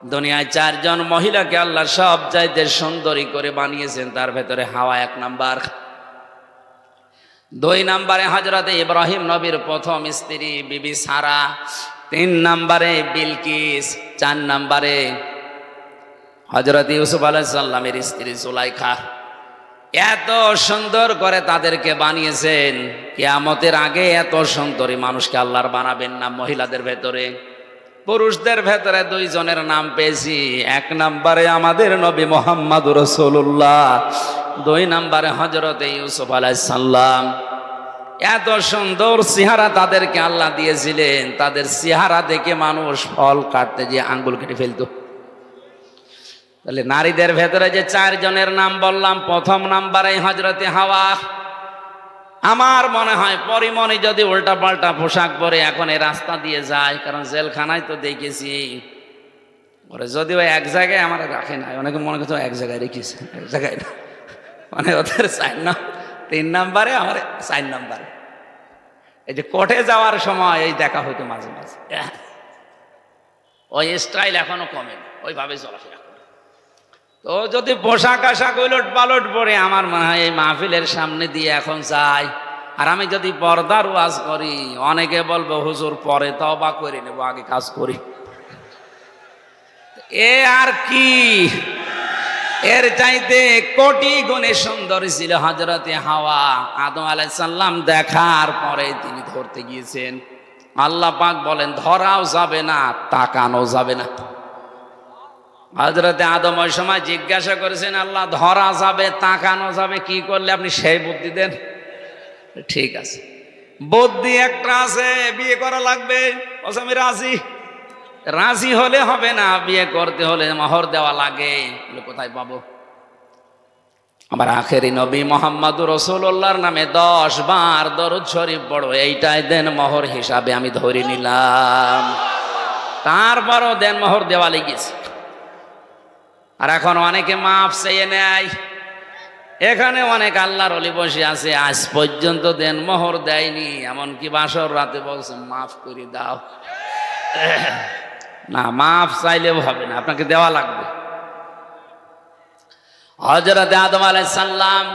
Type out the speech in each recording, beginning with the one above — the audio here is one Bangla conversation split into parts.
দুনিয়ায় চারজন মহিলাকে আল্লাহ সব চাইতে সুন্দরী করে বানিয়েছেন। তার ভেতরে হাওয়া এক নাম্বার, 2 নম্বরে হযরতে ইব্রাহিম নবীর প্রথম স্ত্রী বিবি সারা, 3 নম্বরে বিলকিস, 4 নম্বরে হযরতে ইউসুফ আলাইহিস সালামের স্ত্রী জুলাইখা। এত সুন্দর করে তাদেরকে বানিয়েছেন, কিয়ামতের আগে এত সুন্দরী মানুষকে আল্লাহর বানাবেন না। মহিলাদের ভেতরে, পুরুষদের ভেতরে 2 জনের নাম পেয়েছি। 1 নম্বরে আমাদের নবী মুহাম্মদুর রাসূলুল্লাহ, 2 নম্বরে হযরতে ইউসুফ আলাইহিস সালাম। এত সুন্দর চেহারা তাদেরকে আল্লাহ দিয়েছিলেন, তাদের চেহারা দেখে মানুষ ফল কাটতে যে আঙ্গুল কেটে ফেলতো। তাহলে নারীদের ভেতরে যে 4 জনের নাম বললাম, প্রথম নাম্বারে হযরতে হাওয়া। আমার মনে হয় পরিমণি যদি উল্টা পাল্টা পোশাক পরে এখন এই রাস্তা দিয়ে যায়, কারণ জেলখানায় তো দেখেছি ওরা যদিও এক জায়গায় আমার রাখে না, অনেকে মনে করছে এক জায়গায় রেখেছে, এক জায়গায় না, মানে ওদের 3 নম্বরে, আমার 4 নম্বরে। এই যে কোর্টে যাওয়ার সময় এই দেখা হইতো মাঝে মাঝে, ওই স্টাইল এখনো কমে, ওইভাবে চলাফেরা করে। তো যদি পোশাক আশাক উলট পালট পরে আমার মনে হয় এই মাহফিলের সামনে দিয়ে এখন যাই, আর আমি যদি পর্দার ওয়াজ করি, অনেকে বলবো হুজুর পরে তওবা করে নেব, আগে কাজ করি। এ আর কি, এর চাইতে কোটি গুণে সুন্দর ছিল হযরতে হাওয়া। আদম আলাইহিস সালাম দেখার পরে তিনি ধরতে গিয়েছেন, আল্লাহ পাক বলেন ধরাও যাবে না, তাকানো যাবে না। হযরতে আদম ওই সময় জিজ্ঞাসা করেছেন, আল্লাহ ধরা যাবে, তাকানো যাবে, কি করলে আপনি সেই বুদ্ধি দেন? ঠিক আছে, বুদ্ধি একটা আছে, বিয়ে করা লাগবে। আমি রাজি। রাজি হলে হবে না, বিয়ে করতে হলে মোহর দেওয়া লাগে। কোথায় পাবো? আমার আখেরি নবী মুহাম্মদুর রাসূলুল্লাহর নামে 10 বার দরুদ শরীফ পড়ো, এইটাই দেন মোহর হিসাবে আমি ধরে নিলাম। তারপরও দেন মোহর দেওয়া লেগেছে। আর এখন অনেকে মাফ চেয়ে নেয়। এখানে অনেক আল্লাহর ওলি বসে আছে, আজ পর্যন্ত দেন মোহর দেয়নি, এমনকি বাসর রাতে বলছে মাফ করে দাও। না, মাফ চাইলেও হবে না, আপনাকে দেওয়া লাগবে। হযরতে আদম আলাইহিস সালাম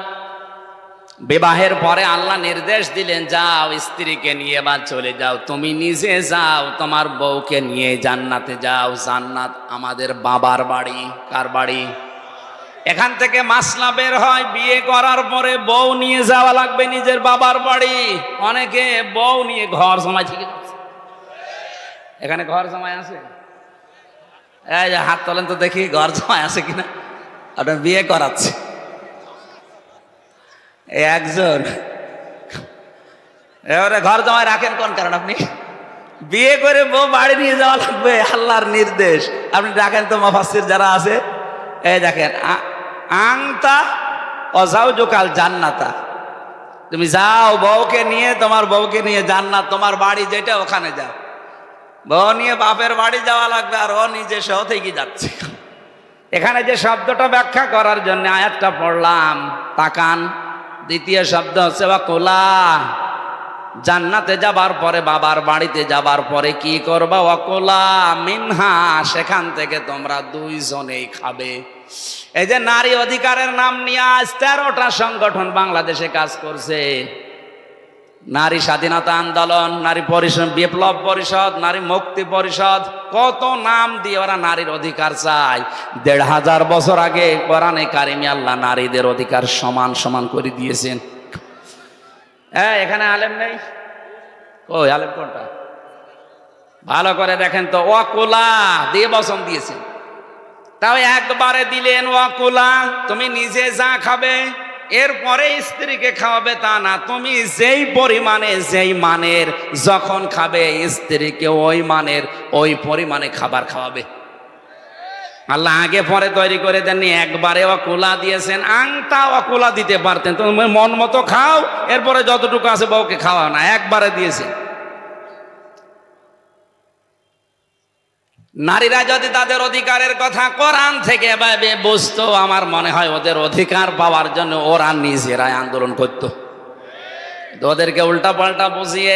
বিবাহের পরে আল্লাহ নির্দেশ দিলেন, যাও স্ত্রীকে নিয়ে বা চলে যাও, তুমি নিজে যাও, তোমার বউকে নিয়ে জান্নাতে যাও। জান্নাত আমাদের বাবার বাড়ি। কার বাড়ি? এখান থেকে মাসলা বের হয়, বিয়ে করার পরে বউ নিয়ে যাওয়া লাগবে নিজের বাবার বাড়ি। অনেকে বউ নিয়ে ঘর জমায়, ঠিক আছে? এখানে ঘর জমায় আছে? এই যে হাত তোলেন তো দেখি, ঘর জমায় আছে কিনা। আপনার বিয়ে করাচ্ছে একজন, এবারে ঘর জমায় রাখেন কোন কারণ? আপনি বিয়ে করে বউ বাড়ি নিয়ে যাওয়া লাগবে, আল্লাহর নির্দেশ। আপনি রাখেন তো, মুফাসসির যারা আছে, এই দেখেন, আংতা অজাউজুকাল জান্নাতা, তুমি যাও বউকে নিয়ে, তোমার বউকে নিয়ে জান্নাত, তোমার বাড়ি যেটা ওখানে যাও। বউ নিয়ে বাপের বাড়ি যাওয়া লাগবে, আর ও নিজে সহ থেকে যাচ্ছে। এখানে যে শব্দটা ব্যাখ্যা করার জন্য আয়াতটা পড়লাম, তাকান, দ্বিতীয় শব্দ হচ্ছে ওয়াকুলা। জান্নাতে যাবার পরে, বাবার বাড়িতে যাবার পরে কি করবা? ওয়াকুলা মিনহা, সেখান থেকে তোমরা 2 জনেই খাবে। এই যে নারী অধিকারের নাম নিয়ে আজ 13টা সংগঠন বাংলাদেশে কাজ করছে। নারী স্বাধীনতা আন্দোলন, নারী পরিষদ, বিপ্লব পরিষদ, নারী মুক্তি পরিষদ, কত নাম দিয়ে ওরা নারীর অধিকার চায়। 1500 বছর আগে কোরআনে কারিমে আল্লাহ নারীদের অধিকার সমান সমান করে দিয়েছেন। হ্যাঁ, এখানে আলেম নেই? ওই আলেম কোনটা? ভালো করে দেখেন তো, ওয়াকুলা দিয়ে বচন দিয়েছেন, তাও একবারে দিলেন ওয়াকুলা। তুমি নিজে যা খাবে, এরপরে স্ত্রীকে খাওয়াবে তা না। তুমি যেই পরিমাণে, যেই মানের যখন খাবে, স্ত্রীকে ওই মানের, ওই পরিমাণে খাবার খাওয়াবে। আল্লাহ আগে পরে তৈরি করে দেননি, একবারে ওয়াকুলা দিয়েছেন। আংতা ওয়াকুলা দিতে পারতেন, তুমি মন মতো খাও, এরপরে যতটুকু আছে বউকে খাওয়াও না, একবারে দিয়েছে। নারীরা যদি তাদের অধিকারের কথা কোরআন থেকে ভাবে বুঝতো, আমার মনে হয় ওদের অধিকার পাওয়ার জন্য ওরা নিজেরাই আন্দোলন করত। ওদেরকে উল্টা পাল্টা বুঝিয়ে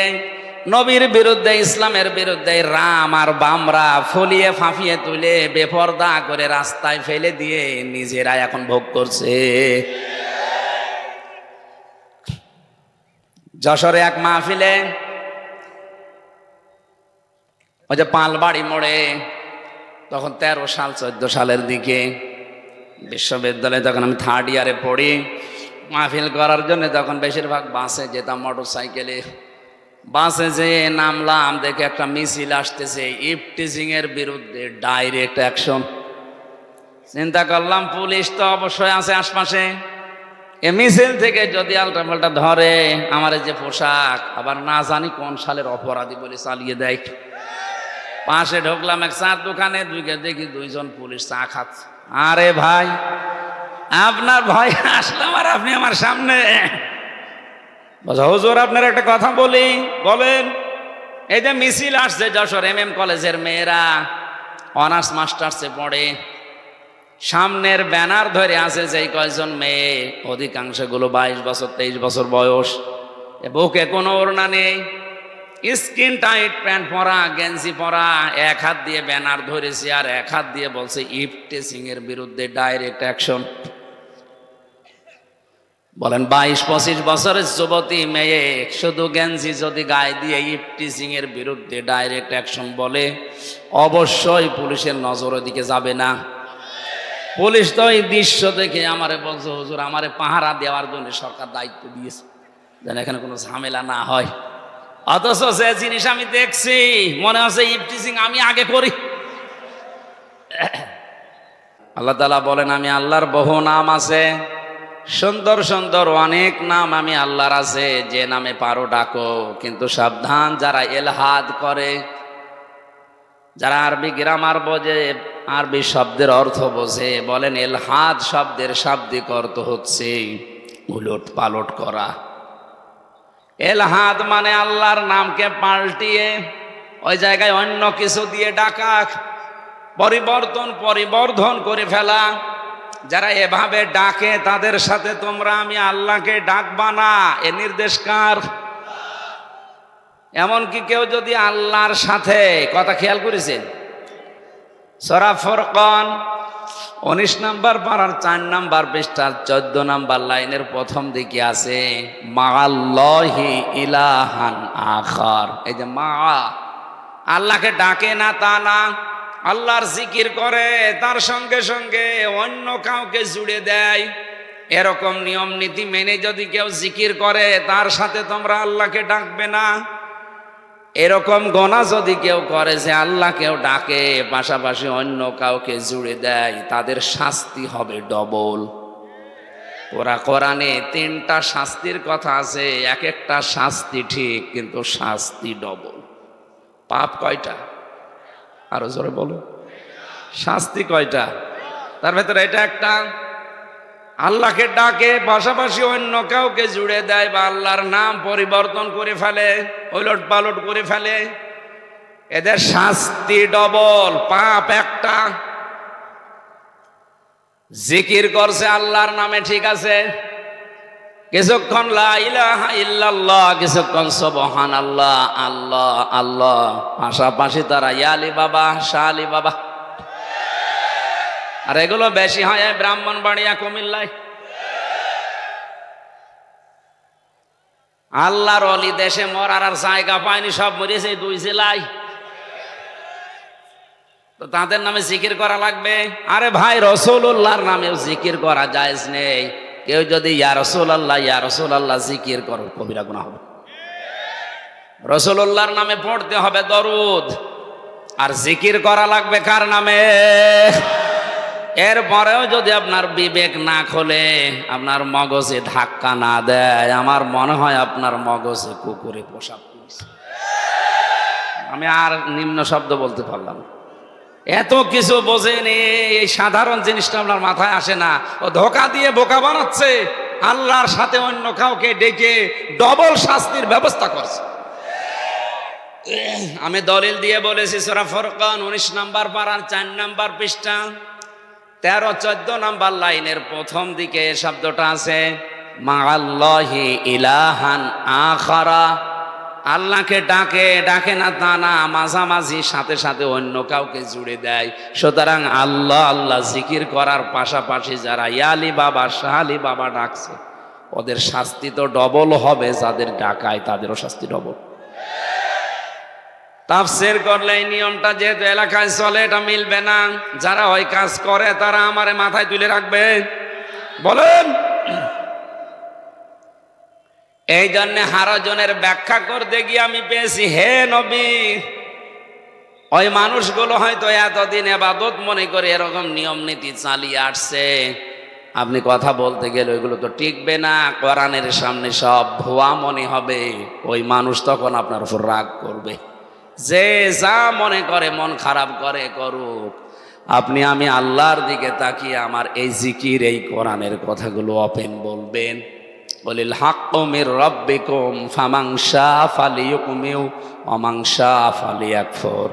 নবীর বিরুদ্ধে, ইসলামের বিরুদ্ধে রাম আর বামরা ফলিয়ে ফাঁপিয়ে তুলে বেপরদা করে রাস্তায় ফেলে দিয়ে নিজেরা এখন ভোগ করছে। যশোরে এক মাহফিলে, ওই যে পালবাড়ি মোড়ে, তখন 13 সাল 14 সালের দিকে বিশ্ববিদ্যালয়ে তখন আমি 3rd ইয়ারে পড়ি। মাহফিল করার জন্য তখন বেশিরভাগ বাসে যেতাম, মোটর সাইকেলে। বাসে যেয়ে নামলাম, দেখে একটা মিছিল আসতেছে ইফটিজিং এর বিরুদ্ধে, ডাইরেক্ট অ্যাকশন। চিন্তা করলাম পুলিশ তো অবশ্যই আছে আশপাশে, এ মিছিল থেকে যদি আলটাপাল্টা ধরে, আমার যে পোশাক আবার না জানি কোন সালের অপরাধী বলে চালিয়ে দেয়। পাশে ঢুকলাম এক চার দোকানে, দেখি 2 জন পুলিশ চা খাচ্ছে। আরে ভাই, আপনার ভয় আসলাম আর আপনি আমার সামনে। হুজুর আপনার একটা কথা বলি। বলেন। এই যে মিছিল আসছে যশোর MM কলেজের মেয়েরা, অনার্স মাস্টার্সে পড়ে, সামনের ব্যানার ধরে আছে যে কয়েকজন মেয়ে, অধিকাংশগুলো 22 বছর 23 বছর বয়স, বুকে কোনো ওড়না নেই, স্কিন টাইট প্যান্ট পরা, গেঞ্জি পরা, এক হাত দিয়ে ব্যানার ধরেছে আর এক হাত দিয়ে বলছে ইফটিজিং এর বিরুদ্ধে ডাইরেক্ট অ্যাকশন। বলেন 22-25 বছরের যুবতী মেয়ে শুধু গেঞ্জি যদি গায়ে দিয়ে ইফটিজিং এর বিরুদ্ধে ডাইরেক্ট অ্যাকশন বলে, অবশ্যই পুলিশের নজর ওদিকে যাবে না। পুলিশ তো এই দৃশ্য দেখে আমারে বলছে, হুজুর আমারে পাহারা দেওয়ার জন্য সরকার দায়িত্ব দিয়েছে, যেন এখানে কোনো ঝামেলা না হয়। অথচ যে জিনিস আমি দেখছি মনে হচ্ছে ইফটিজিং আমি আগে করি। আল্লাহ তাআলা বলেন, আমি আল্লাহর বহু নাম আছে, সুন্দর সুন্দর অনেক নাম আমি আল্লাহর আছে, যে নামে পারো ডাকো। কিন্তু সাবধান, যারা এলহাদ করে, যারা আরবি গ্রামার বোঝে, আরবি শব্দের অর্থ বোঝে, বলেন এলহাদ শব্দের শাব্দিক অর্থ হচ্ছে উলট পালট করা। এলহাদ মানে আল্লাহর নামকে পাল্টিয়ে ওই জায়গায় অন্য কিছু দিয়ে ডাকা, পরিবর্ধন করে ফেলা। যারা এভাবে ডাকে তাদের সাথে তোমরা আমি আল্লাহকে ডাকবা না, এ নির্দেশ কার? এমনকি কেউ যদি আল্লাহর সাথে, কথা খেয়াল করেছেন, সূরা ফুরকান 19 নম্বর পারার 4 নম্বর পৃষ্ঠার 14 নম্বর লাইনের প্রথম দিকে আছে মাআল্লাহি ইলাহান আখার। এই যে মা, আল্লাহকে ডাকে না তা না, আল্লাহর জিকির করে, তার সঙ্গে সঙ্গে অন্য কাউকে জুড়ে দেয়। এরকম নিয়ম নীতি মেনে যদি কেউ জিকির করে, তার সাথে তোমরা আল্লাহকে ডাকবে না। এরকম গোনা যদি কেউ করে যে আল্লাহ কেউ ডাকে পাশাপাশি অন্য কাউকে জুড়ে দেয়, তাদের শাস্তি হবে ডবল। ওরা কোরআনে 3টা শাস্তির কথা আছে, এক একটা শাস্তি ঠিক, কিন্তু শাস্তি ডবল। পাপ কয়টা? আরো জোরে বলো, শাস্তি কয়টা? তার ভেতরে এটা একটা। আল্লাহকে ডাকে পাশাপাশি অন্য কাউকে জুড়ে দেয়, বা আল্লাহর নাম পরিবর্তন করে ফেলে, ওলট পালট করে ফেলে, এদের শাস্তি ডবল। পাপ একটা। জিকির করছে আল্লাহর নামে, ঠিক আছে, কিছুক্ষণ লা ইলাহা ইল্লাল্লাহ, কিছুক্ষণ সুবহানাল্লাহ, আল্লাহ আল্লাহ, পাশাপাশি তারা ইয়া আলী বাবা, শাহ আলী বাবা। আর এগুলো বেশি হয় ব্রাহ্মণবাড়িয়া, কুমিল্লায়। আল্লাহর ওলি দেশে মরার আর জায়গা পায়নি, সব মরেছে 2 জেলায়। তো তাদের নামে জিকির করা লাগবে? আরে ভাই, রাসূলুল্লাহর নামেও জিকির করা জায়েজ নেই। কেউ যদি ইয়া রাসূলুল্লাহ জিকির করো, কবিরা গুনাহ হবে। রাসূলুল্লাহর নামে পড়তে হবে দরুদ, আর জিকির করা লাগবে কার নামে? এরপরেও যদি আপনার বিবেক না খোলে, আপনার মগজে ধাক্কা না দেয়, আমার মনে হয় আপনার মগজে কুকুরে পোশাক করেছে। আমি আর নিম্ন শব্দ বলতে পারলাম। এত কিছু বোঝেনি, এই সাধারণ জিনিসটা আপনার মাথায় আসে না। ও ধোকা দিয়ে বোকা বানাচ্ছে, আল্লাহর সাথে অন্য কাউকে ডেকে ডবল শাস্তির ব্যবস্থা করছে। আমি দলিল দিয়ে বলেছি, সূরা ফুরকান 19 নম্বর পারার 4 নম্বর পৃষ্ঠা 13-14 নম্বর লাইনের প্রথম দিকে এই শব্দটা আছে, মাআল্লাহি ইলাহান আখারা। আল্লাহকে ডাকে, ডাকে না তা না, মাঝামাঝি সাথে সাথে অন্য কাউকে জুড়ে দেয়। সুতরাং আল্লাহ আল্লাহ জিকির করার পাশাপাশি যারা ইয়ালি বাবা শাহালি বাবা ডাকছে, ওদের শাস্তি তো ডবল হবে, যাদের ডাকায় তাদেরও শাস্তি ডবল। তাফসীর করলে এই নিয়মটা যেহেতু এলাকায় চলে, এটা মিলবে না। যারা ওই কাজ করে তারা আমারে মাথায় তুলে রাখবে, বলেন। এই জন্য হারজনের ব্যাখ্যা করতে গিয়ে আমি পেয়েছি, হে নবী, ওই মানুষগুলো হয়তো এতদিন ইবাদত মনে করে এরকম নিয়ম নীতি চালিয়ে আসছে, আপনি কথা বলতে গেলে ওইগুলো তো টিকবে না, কোরআনের সামনে সব ভুয়া মনে হবে। ওই মানুষ তখন আপনার উপর রাগ করবে। যে যা মনে করে, মন খারাপ করে করুক, আপনি আমি আল্লাহর দিকে তাকিয়ে আমার এই জিকির, এই কোরআনের কথাগুলো ওপেন বলবেন। বলিল হাক্কু মির রাব্বিকুম ফামান শাআ ফালিয়ুমিন ওয়া মান শাআ ফালিয়াকফুর।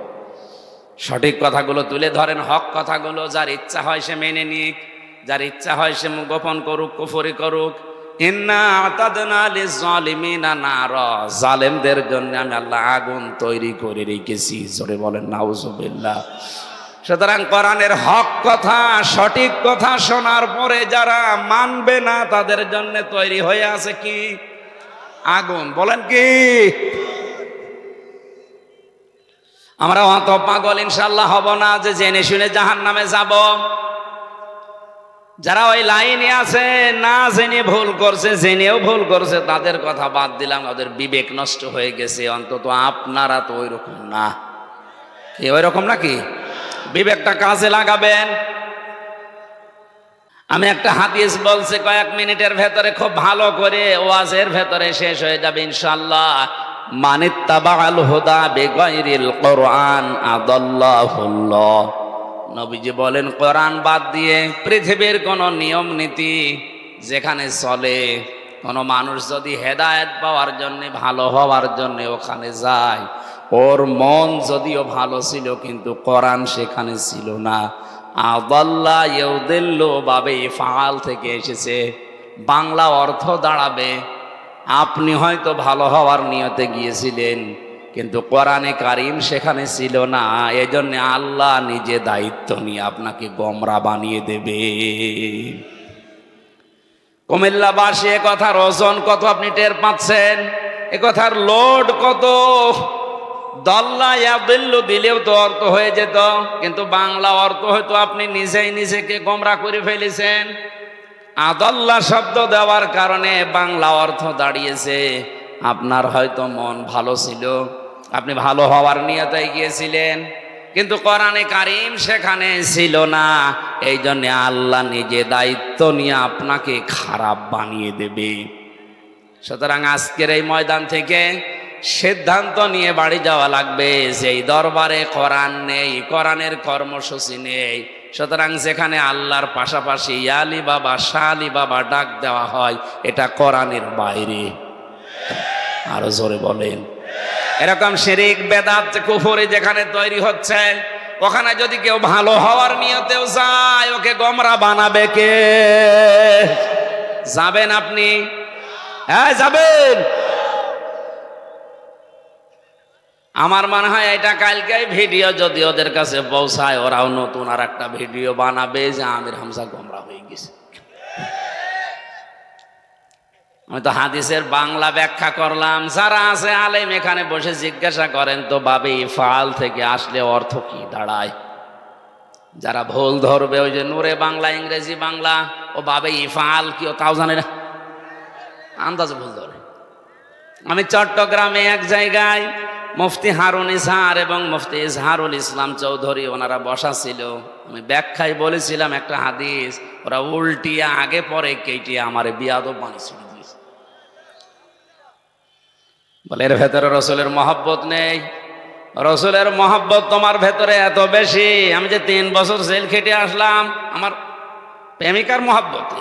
সঠিক কথাগুলো তুলে ধরেন, হক কথাগুলো। যার ইচ্ছা হয় সে মেনে নিক, যার ইচ্ছা হয় সে গোপন করুক, কুফরি করুক। ইন্না আতাদনা লিয-যালিমিনা নারা, জালেমদের জন্য আমি আল্লাহ আগুন তৈরি করে রেখেছি। জোরে বলেন নাউজুবিল্লাহ। সুতরাং কোরআনের হক কথা, সঠিক কথা শোনার পরে যারা মানবে না, তাদের জন্য তৈরি হয়ে আছে কি? আগুন। বলেন কি? আমরা অত পাগল ইনশাআল্লাহ হব না যে জেনে শুনে জাহান্নামে যাব। যারা ওই লাইনে আছে, না জেনে ভুল করছে, জেনেও ভুল করছে, তাদের কথা বাদ দিলাম, ওদের বিবেক নষ্ট হয়ে গেছে। অন্তত আপনারা তো ওই রকম না। কি ওই রকম নাকি? বিবেকটা কাজে লাগাবেন। আমি একটা হাদিস বলছি, কয়েক মিনিটের ভেতরে খুব ভালো করে ওয়াজের ভেতরে শেষ হয়ে যাবে ইনশাআল্লাহ। মানিত্তাবাআল হুদা বিগাইরিল কোরআন আদাল্লাহুল্লাহ। নবীজি বলেন, কোরআন বাদ দিয়ে পৃথিবীর কোন নিয়ম নীতি যেখানে চলে, কোন মানুষ যদি হেদায়েত পাওয়ার জন্য, ভালো হওয়ার জন্য ওখানে যায়, ওর মন যদিও ভালো ছিল কিন্তু কোরআন সেখানে ছিল না। আদাল্লা ইউদিল্লু বাবে ইফআল থেকে এসেছে, বাংলা অর্থ দাঁড়াবে আপনি হয়তো ভালো হওয়ার নিয়তে গিয়েছিলেন কিন্তু কোরআনে কারিম সেখানে ছিল না, এজন্য আল্লাহ নিজে দায়িত্ব নিয়ে আপনাকে গোমরা বানিয়ে দেবে। কুমিল্লাবাসী, এ কথার ওজন কত আপনি টের পাচ্ছেন? এ কথার লোড কত? দল্লা ইয়াদিল্লু দিলেও তো অর্থ হয়ে যেত, কিন্তু বাংলা অর্থ হয়তো আপনি নিজেই নিজেকে গোমরা করে ফেলেছেন। আদাল্লা শব্দ দেওয়ার কারণে বাংলা অর্থ দাঁড়িয়েছে, আপনার হয়তো মন ভালো ছিল, আপনি ভালো হওয়ার নিয়তে গিয়েছিলেন, কিন্তু কোরআনে কারিম সেখানে ছিল না, এই জন্য আল্লাহ নিজে দায়িত্ব নিয়ে আপনাকে খারাপ বানিয়ে দেবে। সুতরাং আজকের এই ময়দান থেকে সিদ্ধান্ত নিয়ে বাড়ি যাওয়া লাগবে যে এই দরবারে কোরআন নেই, কোরআনের কর্মসূচি নেই। সুতরাং যেখানে আল্লাহর পাশাপাশি ইয়ালি বাবা শালি বাবা ডাক দেওয়া হয়, এটা কোরআনের বাইরে। আরো জোরে বলেন। এরকম শিরিক বেদাত কুফরি যেখানে তৈরি হচ্ছে, ওখানে যদি কেউ ভালো হওয়ার নিয়তেও যায়, ওকে গোমরা বানাবে কে? যাবেন আপনি? হ্যাঁ যাবেন। আমার মনে হয় এটা কালকে ভিডিও যদি ওদের কাছে পৌঁছায়, ওরাও নতুন আর একটা ভিডিও বানাবে যে আমির হামজা গোমরা হয়ে গেছে। আমি তো হাদিসের বাংলা ব্যাখ্যা করলাম, যারা আছে আলেম এখানে বসে জিজ্ঞাসা করেন তো বাবে ইফআল থেকে আসলে অর্থ কি দাঁড়ায়। যারা ভুল ধরবে, ওই যে নূরে বাংলা ইংরেজি বাংলা, ও বাবে ইফআল কি ও তাও জানে না, আন্দাজে ভুল ধরে। আমি চট্টগ্রামে এক জায়গায় মুফতি হারুন ইজহার এবং মুফতি ইজহারুল ইসলাম চৌধুরী ওনারা বসা ছিল, আমি ব্যাখ্যায় বলেছিলাম একটা হাদিস, ওরা উল্টিয়া আগে পরে কেটিয়া আমারে বিয়াদব বানিয়েছিল। বলে এর ভেতরে রসুলের মহব্বত নেই। রসুলের মহব্বত তোমার ভেতরে এত বেশি, আমি যে 3 বছর জেল খেটে আসলাম আমার প্রেমিকার মহব্বতে।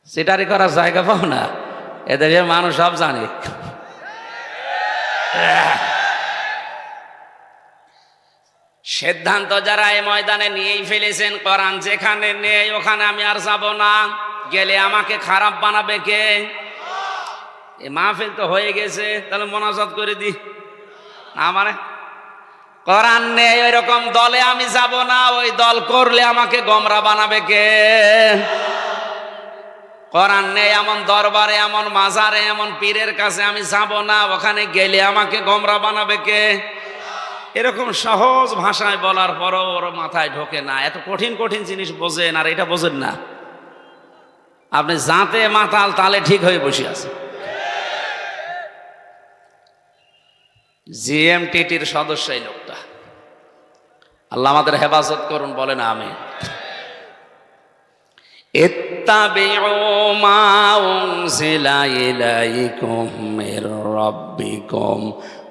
সিটারি করার জায়গা পাও না, এদেশের মানুষ সব জানে। সিদ্ধান্ত যারা এই ময়দানে নিয়েই ফেলেছেন, কোরআন যেখানে নেই ওখানে আমি আর যাব না, গেলে আমাকে খারাপ বানাবে কে? এই মাহফিল তো হয়ে গেছে, তাহলে মোনাজাত করে দি না, মানে কোরআন নেই ওই রকম দলে আমি যাব না। ওই দল করলে আমাকে গোমরা বানাবে কে? কোরআন নেই এমন দরবারে, এমন মাজারে, এমন পীরের কাছে আমি যাব না। ওখানে গেলে আমাকে গোমরা বানাবে কে? এরকম সহজ ভাষায় বলার পরও ওর মাথায় ঢোকে না। এত কঠিন কঠিন জিনিস বোঝেন আর এটা বোঝেন না। আপনি জাতে মাতাল, তালে ঠিক হয়ে বসে আছে। জিএমটিটির সদস্য এই লোকটা। আল্লাহ আমাদের হেফাজত করুন, বলেন আমিন। ইত্তাবিউ মা উনজিলা ইলাইকুম মির রাব্বিকুম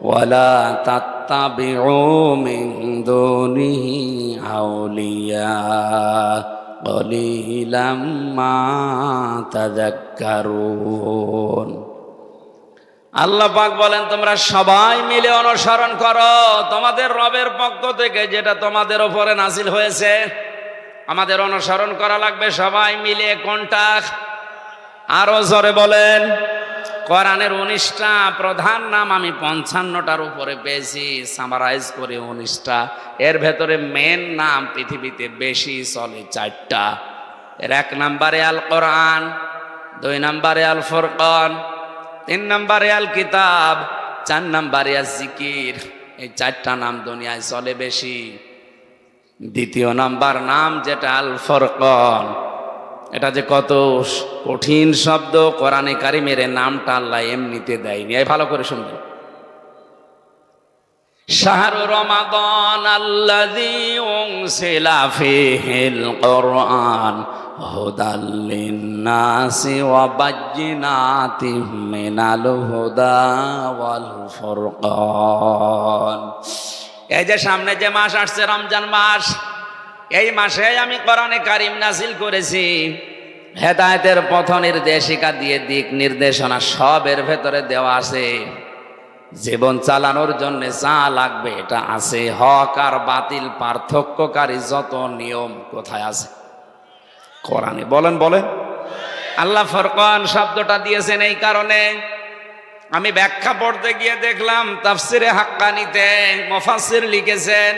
ওয়ালা তাত্তাবিউ মিন দুনিহি আউলিয়া কলিলাম মা তাযাক্কারুন। আল্লাহ পাক বলেন, তোমরা সবাই মিলে অনুসরণ করো তোমাদের রবের পক্ষ থেকে যেটা তোমাদের ওপরে নাজিল হয়েছে। আমাদের অনুসরণ করা লাগবে সবাই মিলে। কোনটা? আরো জোরে বলেন। কোরআনের 19টা প্রধান নাম আমি 55টার উপরে পেয়েছি, সামারাইজ করে 19টা। এর ভেতরে মেন নাম পৃথিবীতে বেশি চলে 4টা। এর 1 নম্বরে আল কোরআন, 2 নম্বরে আল ফুরকান, 3 নম্বরে আল কিতাব, 4 নম্বরে আল জিকির। এই 4টা নাম দুনিয়ায় চলে বেশি। দ্বিতীয় নাম্বার নাম যেটা আল ফুরকান, এটা যে কত কঠিন শব্দ। কোরআনে কারিমের নামটা আল্লাহ এমনিতে দেয়নি। এই ভালো করে শুনবেন। শাহরু রমাদান আল্লাযী উনজিলা ফীহিল কুরআন হুদাল লিন্নাসি ওয়া বায়্যিনাতিম মিনাল হুদা ওয়াল ফুরকান। এই যে সামনে যে মাস আসছে রমজান মাস, এই মাসে আমি কোরআনে কারিম নাজিল করেছি। হেদায়েতের পথ নির্দেশিকা দিয়ে দিক নির্দেশনা সব এর ভেতরে দেওয়া আছে। জীবন চালানোর জন্য যা লাগবে এটা আছে। হক আর বাতিল পার্থক্যকারী যত নিয়ম কোথায় আছে? কোরআনে। বলেন বলেন। আল্লাহ ফুরকান শব্দটা দিয়েছেন এই কারণে। আমি ব্যাখ্যা পড়তে গিয়ে দেখলাম তাফসিরে হাক্কানিতে মুফাসসির লিখেছেন,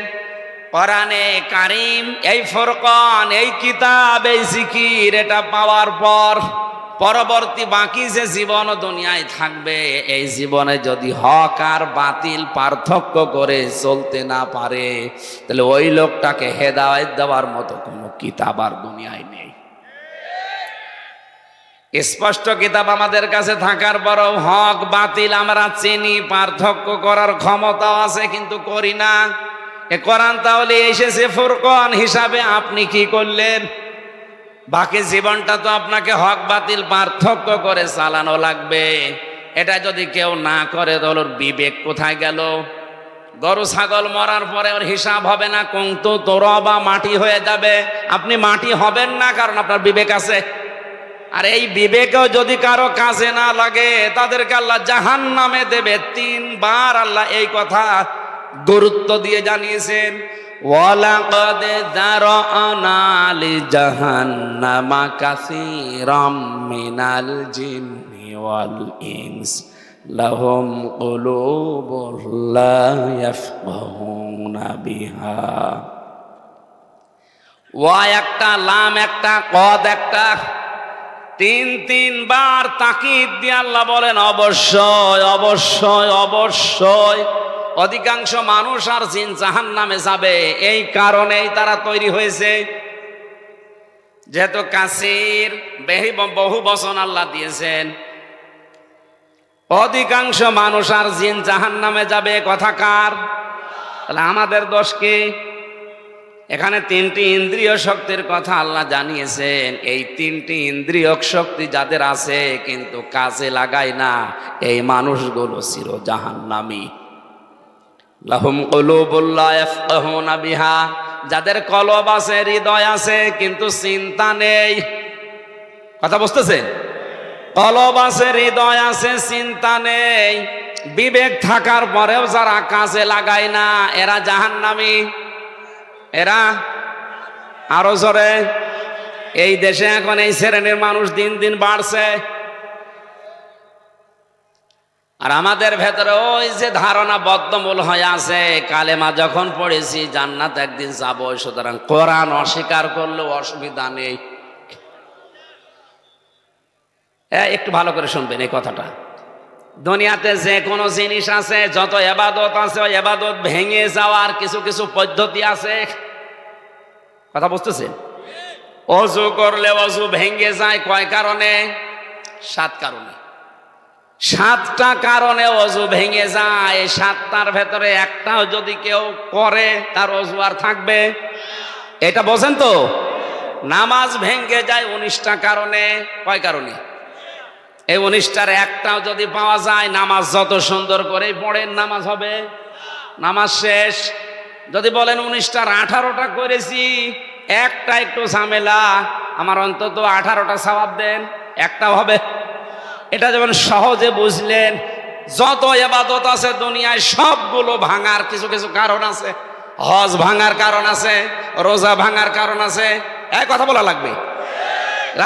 কোরআনে কারিম এই ফুরকান, এই কিতাব, এই জিকির এটা পাওয়ার পর পরবর্তী বাকি যে জীবন দুনিয়ায় থাকবে, এই জীবনে যদি হক আর বাতিল পার্থক্য করে চলতে না পারে, তাহলে ওই লোকটাকে হেদায়েত দেওয়ার মতো কোনো কিতাব আর দুনিয়ায় নেই। স্পষ্ট কিতাব আমাদের কাছে থাকার পরও হক বাতিল আমরা চিনি, পার্থক্য করার ক্ষমতা আছে, কিন্তু করি না। এ কোরআন তাহলে এসেছে ফুরকান হিসাবে, আপনি কি করলেন? বাকি জীবনটা তো আপনাকে হক বাতিল পার্থক্য করে চালানো লাগবে। এটা যদি কেউ না করে তাহলে ওর বিবেক কোথায় গেল? গরু ছাগল মরার পরে ওর হিসাব হবে না, কংতো তোরবা মাটি হয়ে যাবে। আপনি মাটি হবেন না, কারণ আপনার বিবেক আছে। আর এই বিবেকেও যদি কারো কাজে না লাগে, তাদেরকে আল্লাহ জাহান্নামে দেবে। 3 বার আল্লাহ এই কথা গুরুত্ব দিয়ে জানিয়েছেন। ওয়ালাকাদ যারানা লিজাহান্নামা কাসীরাম মিনাল জিন্নি ওয়াল ইনস লাহুম কুলুবুন লা ইয়াফকাহুনা বিহা। ওয়া একটা, লাম একটা, কদ একটা, 3 বার তাকিদ দিয়ে আল্লাহ বলেন অবশ্যই অবশ্যই অবশ্যই। অধিকাংশ মানুষ আর জিন জাহান্নামে যাবে, এই কারণেই তারা তৈরি হয়েছে। যেহেতু কাসির বহু বচন আল্লাহ দিয়েছেন, অধিকাংশ মানুষ আর জিন জাহান্নামে যাবে। কথা কার? তাহলে আমাদের দোষ কি? এখানে 3টি ইন্দ্রিয় শক্তির কথা আল্লাহ জানিয়েছেন। এই 3টি ইন্দ্রিয় শক্তি যাদের আছে কিন্তু কাজে লাগায় না, এই মানুষগুলো চির জাহান্নামী। লাহুম কুলুবুন লা ইয়াফকাহুনা বিহা, যাদের কলব আছে, হৃদয় আছে, কিন্তু চিন্তা নেই। কথা বুঝতেছেন? কলব আছে, হৃদয় আছে, চিন্তা নেই। বিবেক থাকার পরেও যারা কাজে লাগায় না, এরা জাহান্নামী। এরা আরো জোরে। এই দেশে এখন এই শ্রেণীর মানুষ দিন দিন বাড়ছে। আর আমাদের ভেতরে ওই যে ধারণা বদ্ধমূল হয়ে আছে, কালেমা যখন পড়েছি জান্নাত একদিন যাবো, সুতরাং কোরআন অস্বীকার করলেও অসুবিধা নেই। একটু ভালো করে শুনবেন এই কথাটা। দুনিয়াতে যে কোনো জিনিস আছে, যত ইবাদত আছে, ওই ইবাদত ভেঙে যাওয়ার কিছু কিছু পদ্ধতি আছে। কথা বুঝতেছেন? অজু করলে অজু ভেঙে যায় কয় কারণে? 7 কারণে। 7টা কারণে অজু ভেঙে যায়। 7টার ভেতরে একটাও যদি কেউ করে তার অজু আর থাকবে? এটা বোঝেন তো? নামাজ ভেঙে যায় 19টা কারণে। কয় কারণে? এই 19টার একটাও যদি পাওয়া যায়, নামাজ যত সুন্দর করে পড়েন নামাজ হবে, নামাজ শেষ। যদি বলেন 19টার 18টা করেছি, একটা একটু ঝামেলা, আমার অন্তত 18টা সওয়াব দেন, একটাও হবে? এটা যেমন সহজে বুঝলেন, যত ইবাদত আছে দুনিয়ায় সবগুলো ভাঙার কিছু কিছু কারণ আছে। হজ ভাঙার কারণ আছে, রোজা ভাঙার কারণ আছে। এক কথা বলা লাগবে।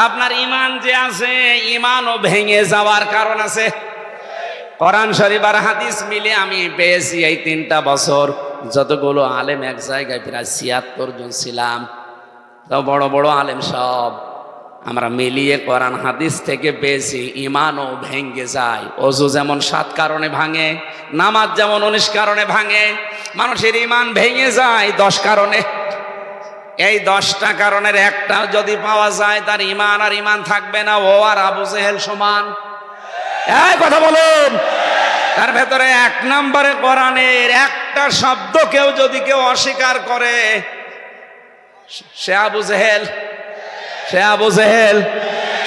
আপনার ইমান যে আছে, ইমানও ভেঙে যাওয়ার কারণ আছে। কোরআন শরীফ আর হাদিস মিলে আমি পেয়েছি এই 3টা বছর যতগুলো আলেম এক জায়গায়, প্রায় 76 জন ছিলাম, তো বড় বড় আলেম সব আমরা মিলিয়ে কোরআন হাদিস থেকে পেয়েছি ইমানও ভেঙে যায়। অজু যেমন 7 কারণে ভাঙে, নামাজ যেমন 19 কারণে ভাঙে, মানুষের ইমান ভেঙে যায় 10 কারণে। এই 10টা কারণের একটা যদি পাওয়া যায়, তার ইমান আর ইমান থাকবে না, ও আর আবু জেহেল সমান। এই কথা বলুন। তার ভেতরে 1 নম্বরে কোরআনের একটা শব্দ যদি কেউ অস্বীকার করে, সে আবু জেহেল, সে আবু জেহেল,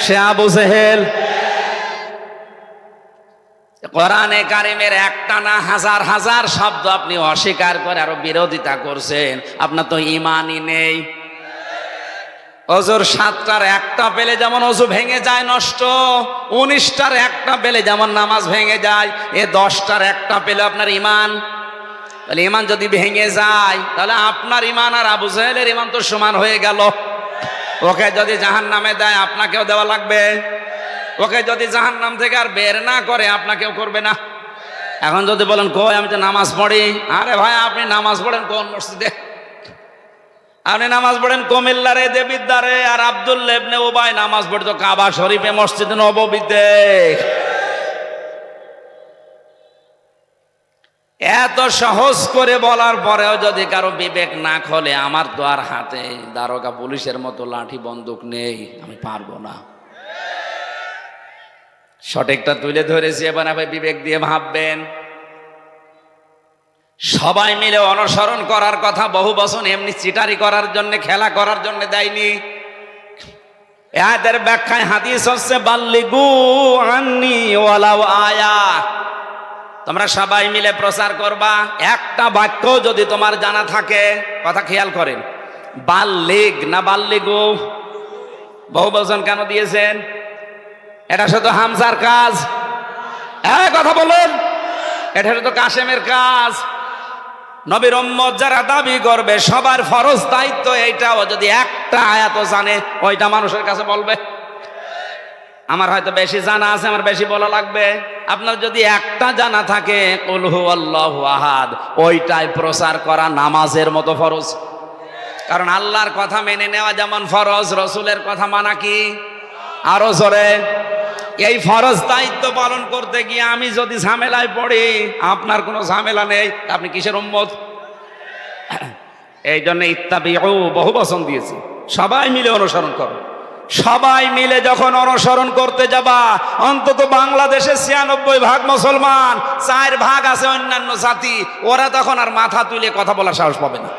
সে আবু জেহেল। কোরআনে কারিমের একটা না হাজার হাজার শব্দ আপনি অস্বীকার করে আরো বিরোধিতা করছেন, আপনার তো ইমানই নেই। অজুর 7টার একটা পেলে যেমন অজু ভেঙে যায় নষ্ট, 19টার একটা পেলে যেমন নামাজ ভেঙে যায়, 10টার একটা পেলে আপনার ইমান। তাহলে ইমান যদি ভেঙে যায়, তাহলে আপনার ইমান আর আবু জেহেলের ইমান তো সমান হয়ে গেল। ওকে যদি জাহান্নামে দেয়, আপনাকেও দেওয়া লাগবে। ওকে যদি জাহান্নাম থেকে আর বের না করে, আপনাকেও করবে না। এখন যদি বলেন কই আমি তো নামাজ পড়ি, আরে ভাই আপনি নামাজ পড়েন কোন মসজিদে? আপনি নামাজ পড়েন কুমিল্লারে, দেবিদ্বারে, আর আব্দুল্লাহ ইবনে উবাই নামাজ পড়তো কাবা শরীফে, মসজিদে নববীতে। এত সহজ করে বলার পরেও যদি কারো বিবেক না খোলে, আমার তো আর হাতে দারোগা পুলিশের মতো লাঠি বন্দুক নেই, আমি পারবো না। সঠিকটা তুলে ধরেছি, এবার আপনি বিবেক দিয়ে ভাববেন। সবাই মিলে অনুসরণ করার কথা বহু বছর এমনি চিটারি করার জন্য, খেলা করার জন্য দেয়নি। এদের ব্যাখ্যায় হাদিস হচ্ছে বাল্লিগু আন্নি ওয়ালাউ আয়া, তোমরা সবাই মিলে প্রচার করবা। একটা বাক্য যদি তোমার জানা থাকে, কথা খেয়াল করেন, বাল্লিগ না বাল্লিগু, বহু বচন কেন দিয়েছেন? এটা শুধু হামজার কাজ। কথা বলুন, এটা শুধু কাসেমের কাজ। নবীর উম্মত যারা দাবি করবে, সবার ফরজ দায়িত্ব এইটাও, যদি একটা আয়াত জানে ওইটা মানুষের কাছে বলবে। আমার হয়তো বেশি জানা আছে, আমার বেশি বলা লাগবে। আপনার যদি একটা জানা থাকে, কুল হুয়াল্লাহু আহাদ, ওইটাই প্রচার করা নামাজের মতো ফরজ। কারণ আল্লাহর কথা মেনে নেওয়া যেমন ফরজ, রসুলের কথা মানা কি আরো জোরে। এই ফরজ দায়িত্ব পালন করতে গিয়ে আমি যদি ঝামেলায় পড়ি, আপনার কোনো ঝামেলা নেই, আপনি কিসের উম্মত? এই জন্য ইত্তাবিউ বহু বচন দিয়েছি, সবাই মিলে অনুসরণ করো। সবাই মিলে যখন অনুসরণ করতে যাবা, অন্তত বাংলাদেশে 96% মুসলমান, 4% আছে অন্যান্য জাতি, ওরা তখন আর মাথা তুলে কথা বলার সাহস পাবে না।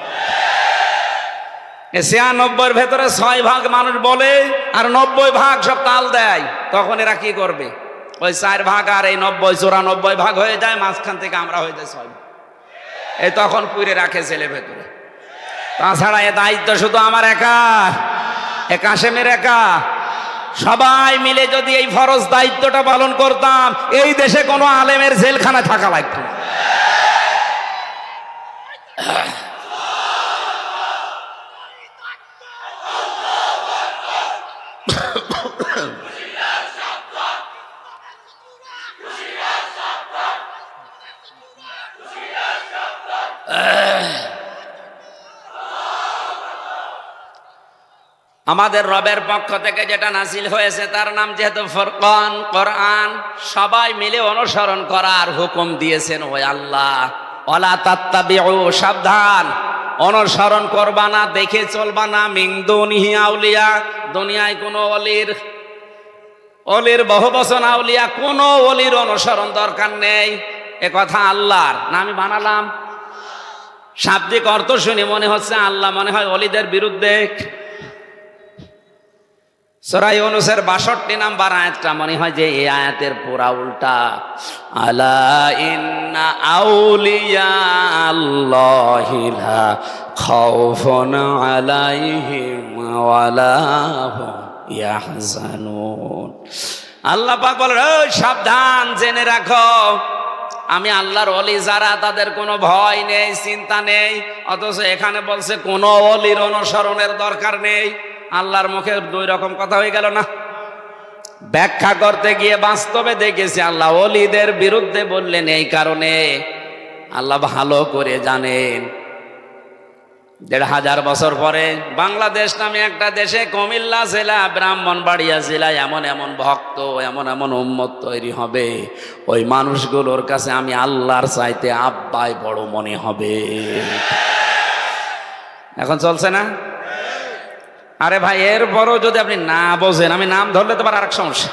96-এর ভেতরে 6% মানুষ বলে, আর 90% সব তাল দেয়। তখন এরা কি করবে? ওই 4% আর এই 90-94% হয়ে যায়, মাঝখান থেকে আমরা হয়ে যাই 6। এই তখন পুরে রাখে ছেলে ভেতরে। তাছাড়া এ দায়িত্ব শুধু আমার একা, এ কাসেমের একা। সবাই মিলে যদি এই ফরজ দায়িত্বটা পালন করতাম, এই দেশে কোনো আলেমের জেলখানায় থাকা লাগতো না। আমাদের রবের পক্ষ থেকে যেটা নাজিল হয়েছে তার নাম যেহেতু ফুরকান, কোরআন, সবাই মিলে অনুসরণ করার হুকুম দিয়েছেন ওই আল্লাহ। ওয়ালা তাত্তাবিউ, সাবধান, অনুসরণ করবা না, দেখে চলবা না, মিন দুনিহি আউলিয়া, দুনিয়ায় কোনো অলির বহু বচন আউলিয়া, কোনো অলির অনুসরণ দরকার নেই। এ কথা আল্লাহর না আমি বানালাম? শাব্দিক অর্থ শুনে মনে হচ্ছে আল্লাহ মনে হয় অলিদের বিরুদ্ধে। সূরা ইউনূসের ৬২ নাম্বার আয়াতটা মনে হয় যে এই আয়াতের পুরা উল্টা। আলা ইন্না আউলিয়া আল্লাহি লা খাউফুন আলাইহিম ওয়ালা হুম ইয়াহজানুন। আল্লাহ পাক বলেন, ওই সাবধান, জেনে রাখো আমি আল্লাহর ওলি যারা তাদের কোনো ভয় নেই, চিন্তা নেই। অথচ এখানে বলছে কোনো ওলির অনুসরণের দরকার নেই। আল্লাহর মুখে দুই রকম কথা হয়ে গেল না? ব্যাখ্যা করতে গিয়ে বাস্তবে দেখেছি আল্লাহ ওলিদের বিরুদ্ধে বললেন এই কারণে আল্লাহ ভালো করে জানেন ১৫০০ বছর পরে বাংলাদেশ নামে একটা দেশে কুমিল্লা জেলা, ব্রাহ্মণবাড়িয়া জেলায় এমন এমন ভক্ত, এমন এমন উম্মত তৈরি হবে, ওই মানুষগুলোর কাছে আমি আল্লাহর চাইতে আব্বাই বড় মনে হবে। এখন চলছে না? আরে ভাই, এরপরও যদি আপনি না বোঝেন, আমি নাম ধরলে তো আরেক সমস্যা।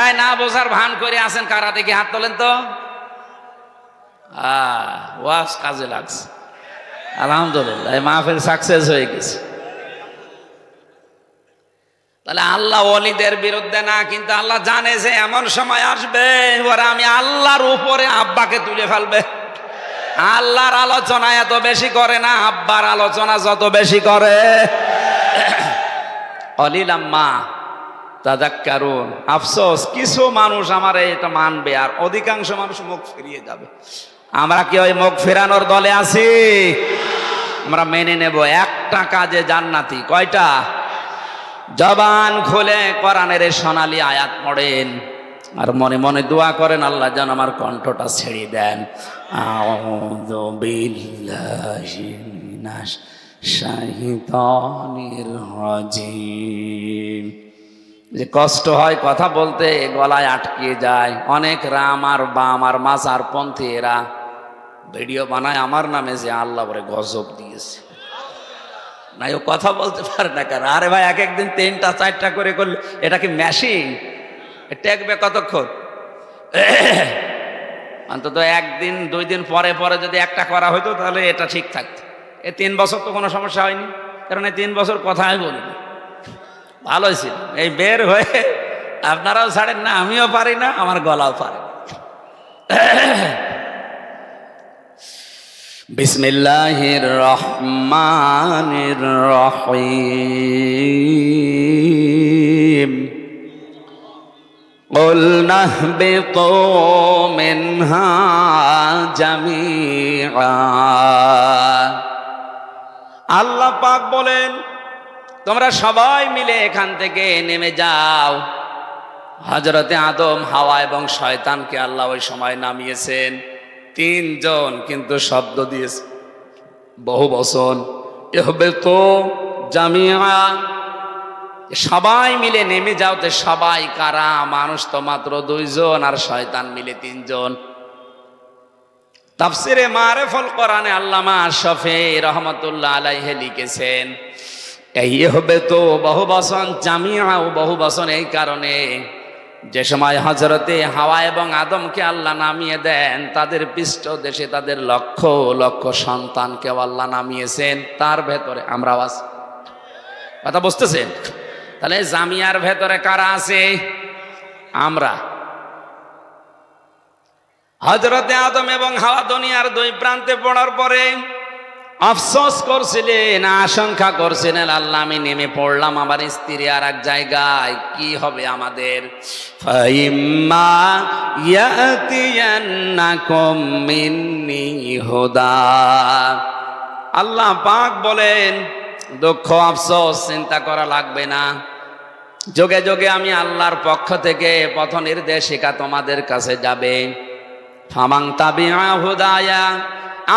এই না বোঝার ভান করে আছেন কারা, দেখি হাত তোলেন তো। ওয়াজ কাজে লাগছে, আলহামদুলিল্লাহ, এই মাহফিল সাকসেস হয়ে গেছে। তাহলে আল্লাহ ওলিদের বিরুদ্ধে না, কিন্তু আল্লাহ জানে যে এমন সময় আসবে ওরা আমি আল্লাহর উপরে আব্বাকে তুলে ফেলবে। আল্লাহর আলোচনা এত বেশি করে না, আব্বার আলোচনা যত বেশি করে। অলিলাম্মা তাযাক্কারুন, আফসোস কিছু মানুষ আমার এটা মানবে আর অধিকাংশ মানুষ মুখ ফিরিয়ে যাবে। আমরা কি ওই মুখ ফেরানোর দলে আছি? আমরা মেনে নেব একটা কাজে জান্নাতি। কয়টা? জবান খুলে কোরআনের সোনালী আয়াত পড়েন আর মনে মনে দোয়া করেন আল্লাহ যেন আমার কণ্ঠটা ছেড়ে দেন। আউযু বিল্লাহি মিনাশ শাইতানির রাজিম। যে কষ্ট হয় কথা বলতে, গলায় আটকে যায়। অনেক রাম আর বাম আর মাজার পন্থী এরা ভিডিও বানায় আমার নামে যে আল্লাহ বলে গজব দিয়েছে, নাই ও কথা বলতে পারে না কেন? আরে ভাই, এক একদিন ৩টা ৪টা করে করলে এটা কি মেশিন? টেকবে কতক্ষণ? অন্তত একদিন ২ দিন পরে পরে যদি একটা করা হইতো তাহলে এটা ঠিক থাকতো। ৩ বছর তো কোনো সমস্যা হয়নি, কারণ এই ৩ বছর কথাই বলিনি, ভালোই ছিল। এই বের হয়ে আপনারাও ছাড়েন না, আমিও পারি না, আমার গলাও পারে। বিসমিল্লাহির রহমানির রহিম। قُلْنَا اهْبِطُوا مِنْهَا جَمِيعًا। আল্লাহ পাক বলেন, তোমরা সবাই মিলে এখান থেকে নেমে যাও। হযরতে আদম, হাওয়া এবং শয়তানকে আল্লাহ ওই সময় নামিয়েছেন ৩ জন, কিন্তু শব্দ দিয়েছে বহু বচন। ইহবিতু জামিআ, সবাই মিলে নেমে যাও। তো সবাই কারা? মানুষ তো মাত্র 2 জন আর শয়তান মিলে 3 জন। তাফসিরে মারিফুল কোরআনে আল্লামা আশরাফি রহমাতুল্লাহ আলাইহি লিখেছেন, এই ইহবিতু বহু বচন, জামিআ ও বহু বচন এই কারণে যে সময় হযরতে হাওয়া এবং আদমকে আল্লাহ নামিয়ে দেন, তাদের পৃষ্ঠদেশে তাদের লক্ষ লক্ষ সন্তানকে আল্লাহ নামিয়েছেন। তার ভেতরে আমরাও আছি। কথা বুঝতেছেন? তাহলে জামিয়ার ভেতরে কারা আছে? আমরা। হযরতে আদম এবং হাওয়া দুনিয়ার 2 প্রান্তে পড়ার পরে আফসোস করছিলেন, আশঙ্কা করছিলেন, আল্লাহ আমি নেমে পড়লাম আমার স্ত্রী আর এক জায়গায়, কি হবে আমাদের? ফাইম্মা ইয়াতিয়ান্নাকুম মিন্নি হুদা। আল্লাহ পাক বলেন, দুঃখ আফসোস চিন্তা করা লাগবে না, যোগে যোগে আমি আল্লাহর পক্ষ থেকে পথ নির্দেশিকা তোমাদের কাছে যাবে। ফামান তাবিআ হুদায়া,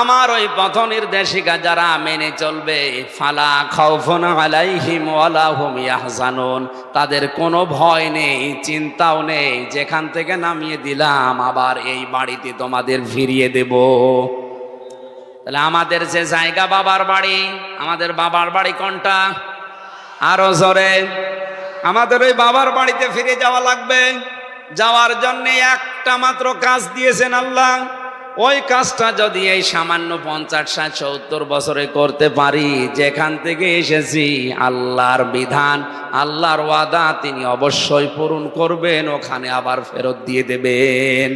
আমার ওই পথ নির্দেশিকা যারা মেনে চলবে, ফালা খাউফুন আলাইহিম ওয়ালা হুম ইয়াহজানুন, তাদের কোনো ভয় নেই, চিন্তাও নেই, যেখান থেকে নামিয়ে দিলাম আবার এই বাড়িতে তোমাদের ফিরিয়ে দেব। তাহলে আমাদের যে জায়গা বাবার বাড়ি, আমাদের বাবার বাড়ি কোনটা? আরো জোরে। আমাদের ওই বাবার বাড়িতে ফিরে যাওয়া লাগবে। যাওয়ার জন্য একটা মাত্র কাজ দিয়েছেন আল্লাহ। ওই কাজটা যদি এই সামান্য 50-60-70 বছরে করতে পারি, যেখান থেকে এসেছি আল্লাহর বিধান, আল্লাহর ওয়াদা তিনি অবশ্যই পূরণ করবেন, ওখানে আবার ফেরত দিয়ে দেবেন।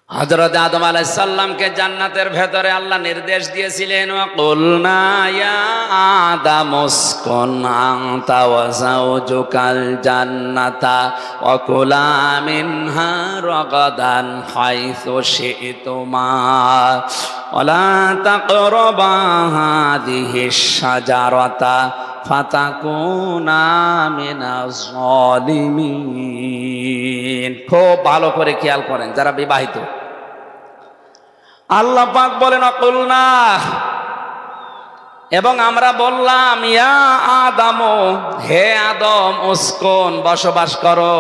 হযরত আদম আলাইহিস সালামকে জান্নাতের ভেতরে আল্লাহ নির্দেশ দিয়েছিলেন, কুলনা ইয়া আদম উসকুন আনতা ওয়া যাওজুকাল জান্নাতা ওয়া কুলা মিনহা রাগাদান হাইসু শি'তুমা ওয়া লা তাকরাবা হাযিহিশ শাজারাতা ফাতাকুনা মিনাজ জালিমিন। খুব ভালো করে খেয়াল করেন যারা বিবাহিত। আল্লাহ পাক বলেন অকুলনা, এবং আমরা বললাম, ইয়া আদম, হে আদম, উসকুন, বসবাস করো,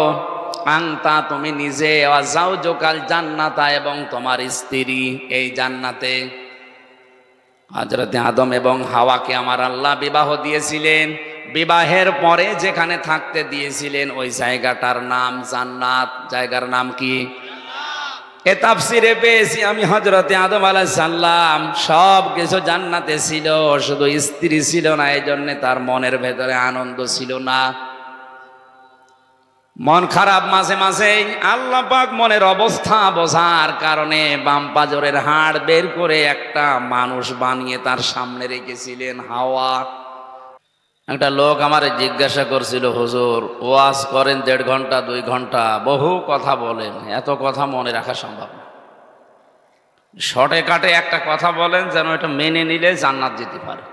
আনতা, তুমি নিজে, ওয়া যাওজুকাল জান্নাতা, এবং তোমার স্ত্রী এই জান্নাতে। হযরত আদম এবং হাওয়াকে আমার আল্লাহ বিবাহ দিয়েছিলেন। বিবাহের পরে যেখানে থাকতে দিয়েছিলেন ওই জায়গাটার নাম জান্নাত। জায়গার নাম কি? এ তাফসিরে পেয়েছি আমি, হযরত আদম আলাইহিস সালাম সব কিছু জান্নাতে ছিল, শুধু স্ত্রী ছিল না, এই জন্য তার মনের ভেতরে আনন্দ ছিল না, মন খারাপ। মাঝে মাঝে আল্লাহ পাক মনের অবস্থা বোঝার কারণে বাম পাজরের হাড় বের করে একটা মানুষ বানিয়ে তার সামনে রেখেছিলেন, হাওয়া। একটা লোক আমারে জিজ্ঞাসা করছিল, হুজুর ওয়াজ করেন 1.5 ঘন্টা 2 ঘন্টা, বহু কথা বলেন, এত কথা মনে রাখা সম্ভব না, শর্টে কাটে একটা কথা বলেন যেন এটা মেনে নিলে জান্নাত যেতে পারে।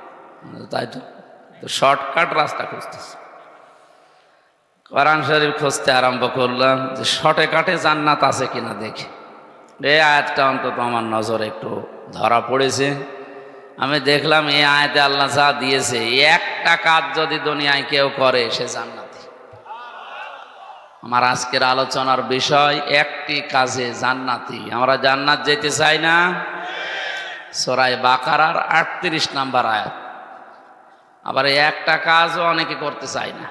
তাই তো শর্টকাট রাস্তা খুঁজতেছে। কোরআন শরীফ খুঁজতে আরম্ভ করলাম যে শর্টে কাটে জান্নাত আছে কিনা দেখি। এই আয়াতটা অন্তত আমার নজরে একটু ধরা পড়েছে। আমি দেখলাম এই আয়াতে আল্লাহ যা দিয়েছে, একটা কাজ যদি দুনিয়ায় কেউ করে সে জান্নাতি। আমার আজকের আলোচনার বিষয় একটি কাজে জান্নাতি। আমরা জান্নাত যেতে চাই না? সূরা বাকারার 38 নম্বর আয়াত। আবার এই একটা কাজও অনেকে করতে চায় না।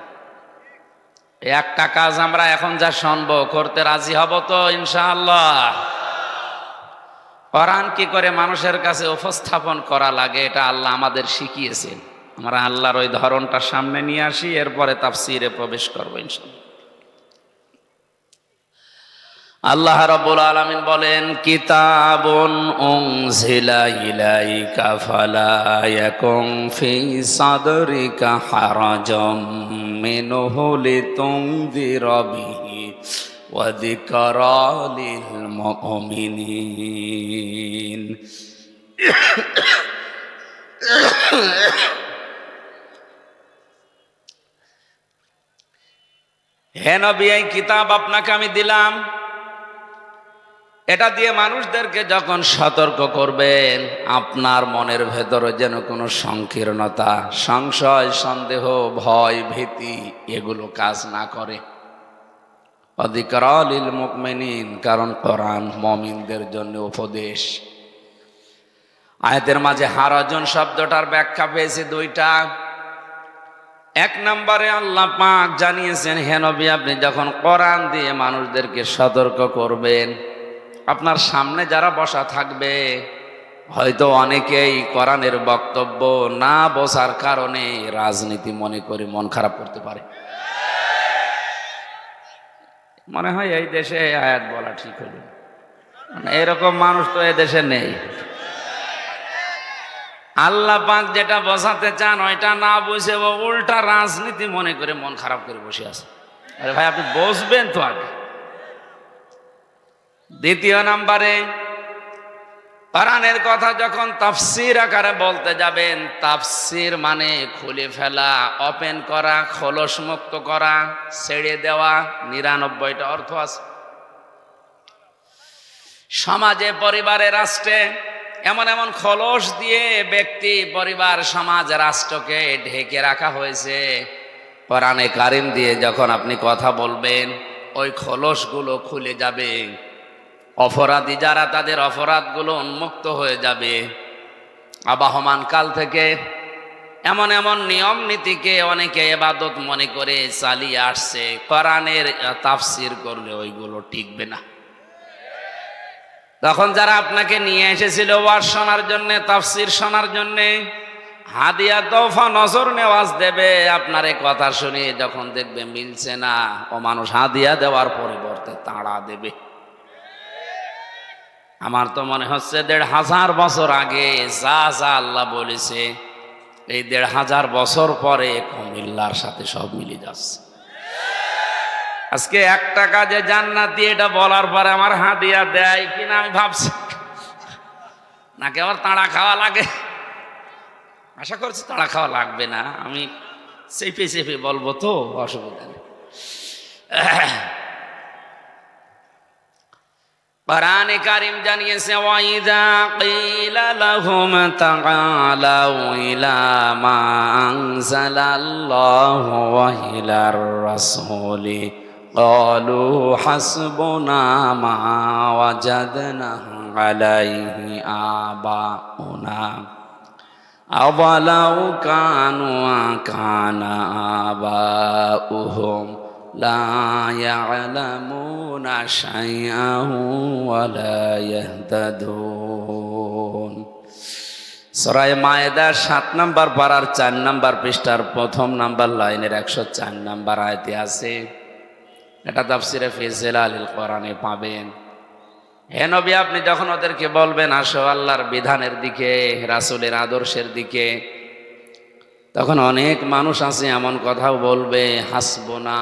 একটা কাজ আমরা এখন যা শুনবো করতে রাজি হব তো ইনশাআল্লাহ? কোরআন কি করে মানুষের কাছে উপস্থাপন করা লাগে এটা আল্লাহ আমাদের শিখিয়েছেন। আমরা আল্লাহর ওই ধরনটা সামনে নিয়ে আসি, এরপরে তাফসীরে প্রবেশ করবো ইনশাআল্লাহ। আল্লাহ রাব্বুল আলামিন বলেন, কিতাবুন উনজিলা ইলাইকা ফালা ইয়াকুন ফি সাদরিকা হারাজাম মিনহু লিতুনযিরা বিহি ওয়া যিকরা লিল মুমিনিন। হে নবী, এই কিতাব আপনাকে আমি দিলাম, এটা দিয়ে মানুষদেরকে যখন সতর্ক করবেন, আপনার মনের ভেতরে যেন কোনো সংকীর্ণতা, সংশয়, সন্দেহ, ভয়, ভীতি এগুলো কাজ না করে। যিকরা লিল মুমিনিন, কারণ কোরআন মুমিনদের জন্য উপদেশ। আয়াতের মাঝে হারাজন শব্দটার ব্যাখ্যা পেয়েছে 2টা। 1 নম্বরে আল্লাহ পাক জানিয়েছেন, হে নবী, আপনি যখন কোরআন দিয়ে মানুষদেরকে সতর্ক করবেন, আপনার সামনে যারা বসা থাকবে হয়তো অনেকেই কোরআনের বক্তব্য না বোঝার কারণে রাজনীতি মনে করে মন খারাপ করতে পারে। মনে হয় এই দেশে আয়াত বলা ঠিক হলো, মানে এরকম মানুষ তো এই দেশে নেই। আল্লাহ পাক যেটা বোঝাতে চান ওইটা না বুঝে ও উল্টা রাজনীতি মনে করে মন খারাপ করে বসে আছে। আরে ভাই, আপনি বসবেন তো আগে। 2 নম্বরে, কোরআনের কথা যখন তাফসীর আকারে বলতে যাবেন, তাফসীর মানে খুলে ফেলা, ওপেন করা, খোলস মুক্ত করা, ছেড়ে দেওয়া। 99টা অর্থ আছে। সমাজে, পরিবারে, রাষ্ট্রে এমন এমন খোলস দিয়ে ব্যক্তি, পরিবার, সমাজ, রাষ্ট্রকে ঢেকে রাখা হয়েছে। কোরআনে কারিম দিয়ে যখন আপনি কথা বলবেন ওই খোলসগুলো খুলে যাবে। অপরাধী যারা তাদের অপরাধগুলো উন্মুক্ত হয়ে যাবে। আবহমান কাল থেকে এমন এমন নিয়ম নীতিকে অনেকে ইবাদত মনে করে চালিয়ে আসছে, কোরআনের তাফসীর করলে ওইগুলো টিকবে না। তখন যারা আপনাকে নিয়ে এসেছিল ওয়াজ শোনার জন্যে, তাফসীর শোনার জন্যে, হাদিয়া তোফা নজর নেওয়াজ দেবে, আপনার এই কথা শুনে যখন দেখবে মিলছে না, ও মানুষ হাদিয়া দেওয়ার পরিবর্তে তাড়া দেবে। আমার তো মনে হচ্ছে ১৫০০ বছর আগে যা যা আল্লাহ বলেছে এই ১৫০০ বছর পরে কুমিল্লার সাথে সব মিলে যাচ্ছে। আজকে ১ টাকা যে জান্নাতি এটা বলার পরে আমার হাদিয়া দেয় কিনা আমি ভাবছি, নাকি আমার তাড়া খাওয়া লাগে। আশা করছি তাড়া খাওয়া লাগবে না, আমি চেপে চেপে বলবো তো, অসুবিধা নেই। কোরআনে কারীম জানিয়েছে, ওয়াইযা ক্বিলা লাহুম তাআলাউ ইলা মা আনজালাল্লাহু ওয়া ইলার রাসূলি ক্বালু হাসবুনা মা ওয়াজাদনা আলাইহি আবাউনা আওয়ালাউ কানা আবাউহুম লা ইয়ালামুনা শাইআন ওয়া লা ইয়াহতাদুন। সূরা মায়েদা ৭ নম্বর পারার ৪ নম্বর পৃষ্ঠার ১ম নম্বর লাইনের ১০৪ নম্বর আয়াতে আছে। এটা তাফসীরে ফি জিলালিল কোরআনে পাবেন। হে নবী, আপনি যখন ওদেরকে বলবেন আসো আল্লাহর বিধানের দিকে, রাসূলের আদর্শের দিকে, তখন অনেক মানুষ আছে এমন কথাও বলবে, হাসবুনা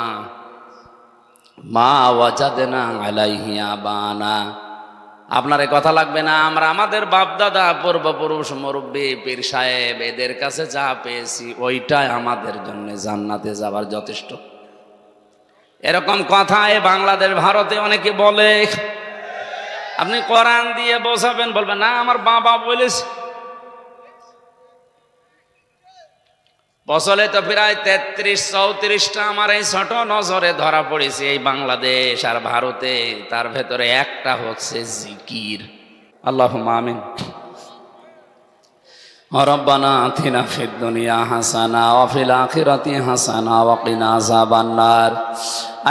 মা ওয়াজাদনা আলাইহি আবানা, আপনার এই কথা লাগবে না, আমরা আমাদের বাপদাদা, পূর্বপুরুষ, মুরব্বী, পীর সাহেব এদের কাছে যা পেয়েছি ওইটাই আমাদের জন্য জান্নাতে যাবার যথেষ্ট। এরকম কথা বাংলাদেশ, ভারতে অনেকে বলে। আপনি কোরআন দিয়ে বোঝাবেন, বলবেন না আমার বাবা বলেছে। বছরে তো প্রায় ৩৩-৩৪টা আমার এই ছোট নজরে ধরা পড়েছে এই বাংলাদেশ আর ভারতে, তার ভেতরে একটা হচ্ছে জিকির। আল্লাহুম্মা আমিন। রব্বানা আতিনা ফিদ দুনিয়া হাসানা ওয়া ফিল আখিরাতি হাসানা ওয়া কিনা আযাবান নার।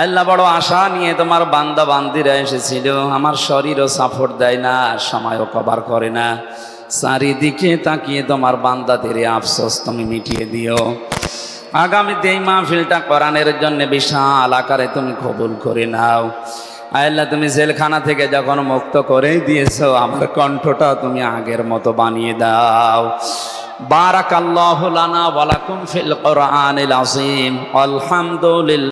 আল্লাহ, বড় আশা নিয়ে তোমার বান্দা বান্দিরা এসেছিল, আমার শরীরও সাপোর্ট দেয় না, সময়ও কভার করে না। চারিদিকে তাকিয়ে তোমার বান্দাদের আফসোস তুমি মিটিয়ে দিও। আগামীতে এই মাহফিলটা কোরআনের জন্য বিশাল আকারে তুমি কবুল করে নাও। আল্লাহ, তুমি জেলখানা থেকে যখন মুক্ত করে দিয়েছো, আমার কণ্ঠটা তুমি আগের মতো বানিয়ে দাও। বারাকাল্লাহু লানা ওয়া লাকুম ফিল কোরআনিল আযীম। আলহামদুলিল্লাহ।